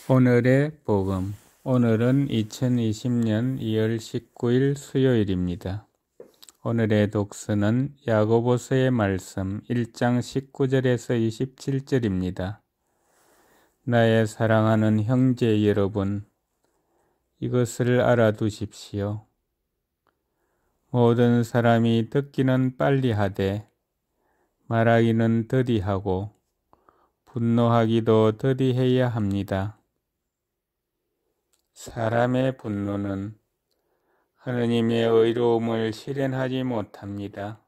오늘의 복음. 오늘은 2020년 2월 19일 수요일입니다. 오늘의 독서는 야고보서의 말씀 1장 19절에서 27절입니다. 나의 사랑하는 형제 여러분, 이것을 알아두십시오. 모든 사람이 듣기는 빨리 하되 말하기는 더디하고 분노하기도 더디해야 합니다. 사람의 분노는 하느님의 의로움을 실현하지 못합니다.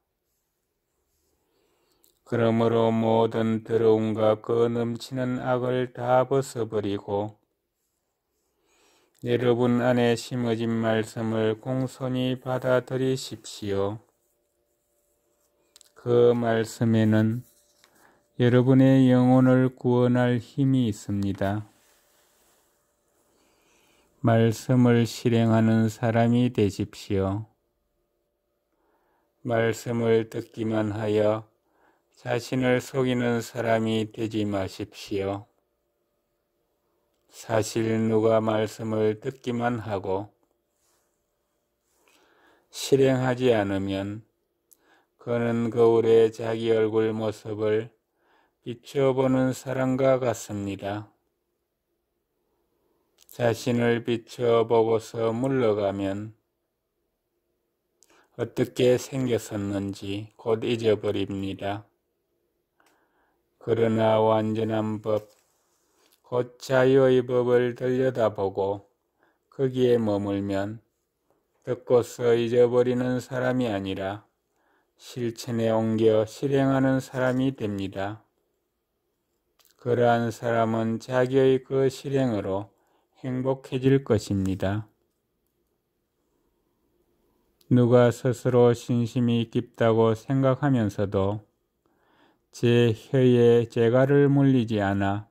그러므로 모든 더러움과 그 넘치는 악을 다 벗어버리고 여러분 안에 심어진 말씀을 공손히 받아들이십시오. 그 말씀에는 여러분의 영혼을 구원할 힘이 있습니다. 말씀을 실행하는 사람이 되십시오. 말씀을 듣기만 하여 자신을 속이는 사람이 되지 마십시오. 사실 누가 말씀을 듣기만 하고 실행하지 않으면 그는 거울에 자기 얼굴 모습을 비춰보는 사람과 같습니다. 자신을 비춰보고서 물러가면 어떻게 생겼었는지 곧 잊어버립니다. 그러나 완전한 법, 곧 자유의 법을 들여다보고 거기에 머물면 듣고서 잊어버리는 사람이 아니라 실천에 옮겨 실행하는 사람이 됩니다. 그러한 사람은 자기의 그 실행으로 행복해질 것입니다. 누가 스스로 신심이 깊다고 생각하면서도 제 혀에 재갈을 물리지 않아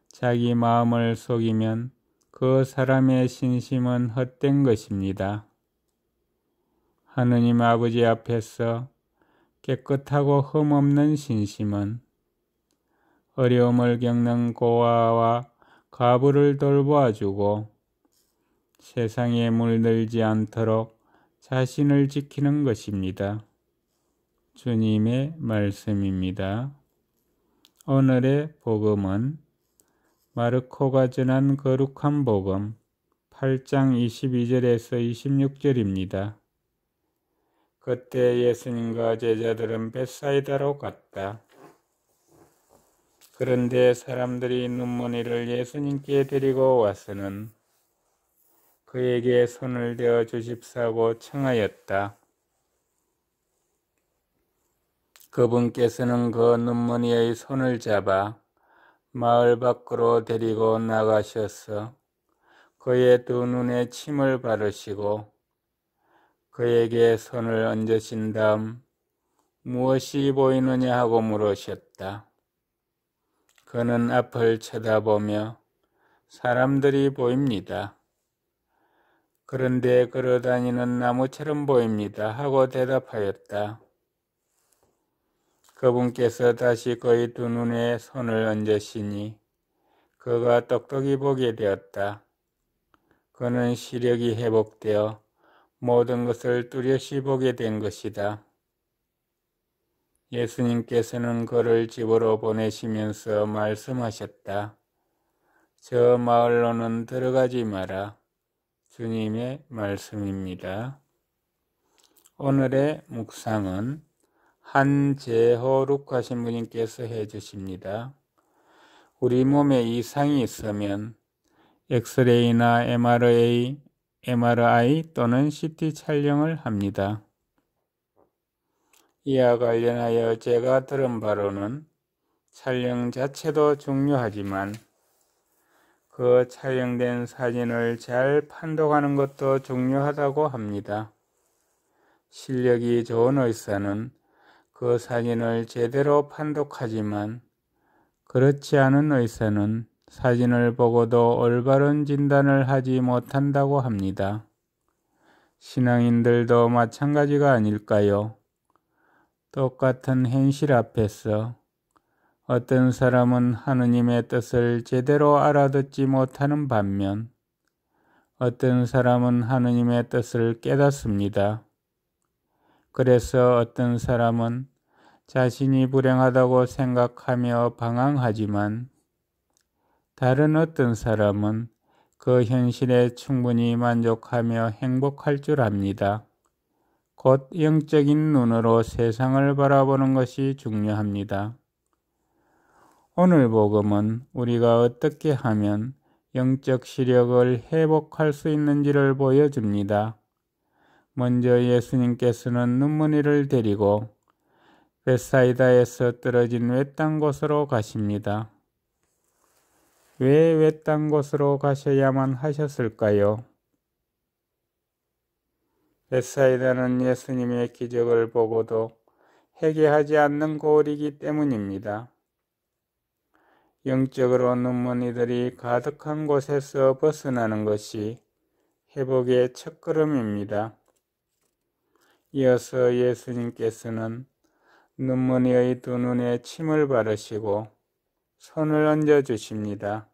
자기 마음을 속이면 그 사람의 신심은 헛된 것입니다. 하느님 아버지 앞에서 깨끗하고 흠없는 신심은 어려움을 겪는 고아와 과부를 돌보아주고 세상에 물들지 않도록 자신을 지키는 것입니다. 주님의 말씀입니다. 오늘의 복음은 마르코가 전한 거룩한 복음 8장 22절에서 26절입니다. 그때 예수님과 제자들은 벳사이다로 갔다. 그런데 사람들이 눈먼이를 예수님께 데리고 와서는 그에게 손을 대어 주십사고 청하였다. 그분께서는 그 눈먼이의 손을 잡아 마을 밖으로 데리고 나가셔서 그의 두 눈에 침을 바르시고 그에게 손을 얹으신 다음 무엇이 보이느냐 하고 물으셨다. 그는 앞을 쳐다보며 사람들이 보입니다. 그런데 걸어다니는 나무처럼 보입니다 하고 대답하였다. 그분께서 다시 그의 두 눈에 손을 얹으시니 그가 똑똑히 보게 되었다. 그는 시력이 회복되어 모든 것을 뚜렷이 보게 된 것이다. 예수님께서는 그를 집으로 보내시면서 말씀하셨다. 저 마을로는 들어가지 마라. 주님의 말씀입니다. 오늘의 묵상은 한재호 룩하신부님께서 해주십니다. 우리 몸에 이상이 있으면 엑스레이나 MRI 또는 CT 촬영을 합니다. 이와 관련하여 제가 들은 바로는 촬영 자체도 중요하지만 그 촬영된 사진을 잘 판독하는 것도 중요하다고 합니다. 실력이 좋은 의사는 그 사진을 제대로 판독하지만 그렇지 않은 의사는 사진을 보고도 올바른 진단을 하지 못한다고 합니다. 신앙인들도 마찬가지가 아닐까요? 똑같은 현실 앞에서 어떤 사람은 하느님의 뜻을 제대로 알아듣지 못하는 반면 어떤 사람은 하느님의 뜻을 깨닫습니다. 그래서 어떤 사람은 자신이 불행하다고 생각하며 방황하지만 다른 어떤 사람은 그 현실에 충분히 만족하며 행복할 줄 압니다. 곧 영적인 눈으로 세상을 바라보는 것이 중요합니다. 오늘 복음은 우리가 어떻게 하면 영적 시력을 회복할 수 있는지를 보여줍니다. 먼저 예수님께서는 눈먼이를 데리고 벳사이다에서 떨어진 외딴 곳으로 가십니다. 왜 외딴 곳으로 가셔야만 하셨을까요? 벳사이다는 예수님의 기적을 보고도 회개하지 않는 고을이기 때문입니다. 영적으로 눈먼이들이 가득한 곳에서 벗어나는 것이 회복의 첫걸음입니다. 이어서 예수님께서는 눈먼이의 두 눈에 침을 바르시고 손을 얹어 주십니다.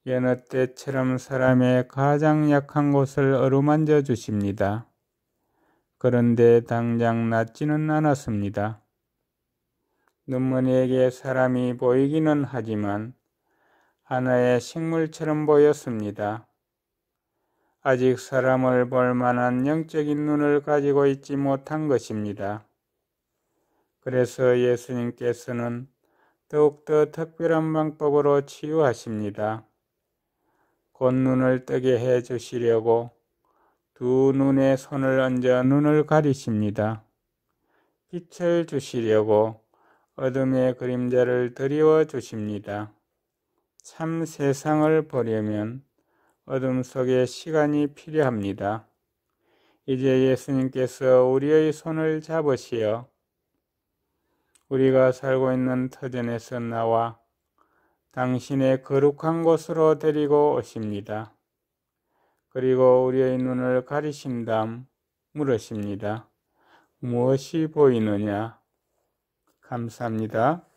여느 때처럼 사람의 가장 약한 곳을 어루만져 주십니다. 그런데 당장 낫지는 않았습니다. 눈먼이에게 사람이 보이기는 하지만 하나의 식물처럼 보였습니다. 아직 사람을 볼 만한 영적인 눈을 가지고 있지 못한 것입니다. 그래서 예수님께서는 더욱더 특별한 방법으로 치유하십니다. 곧 눈을 뜨게 해 주시려고 두 눈에 손을 얹어 눈을 가리십니다. 빛을 주시려고 어둠의 그림자를 드리워 주십니다. 참 세상을 보려면 어둠 속에 시간이 필요합니다. 이제 예수님께서 우리의 손을 잡으시어 우리가 살고 있는 터전에서 나와 당신의 거룩한 곳으로 데리고 오십니다. 그리고 우리의 눈을 가리신 다음 물으십니다. 무엇이 보이느냐? 감사합니다.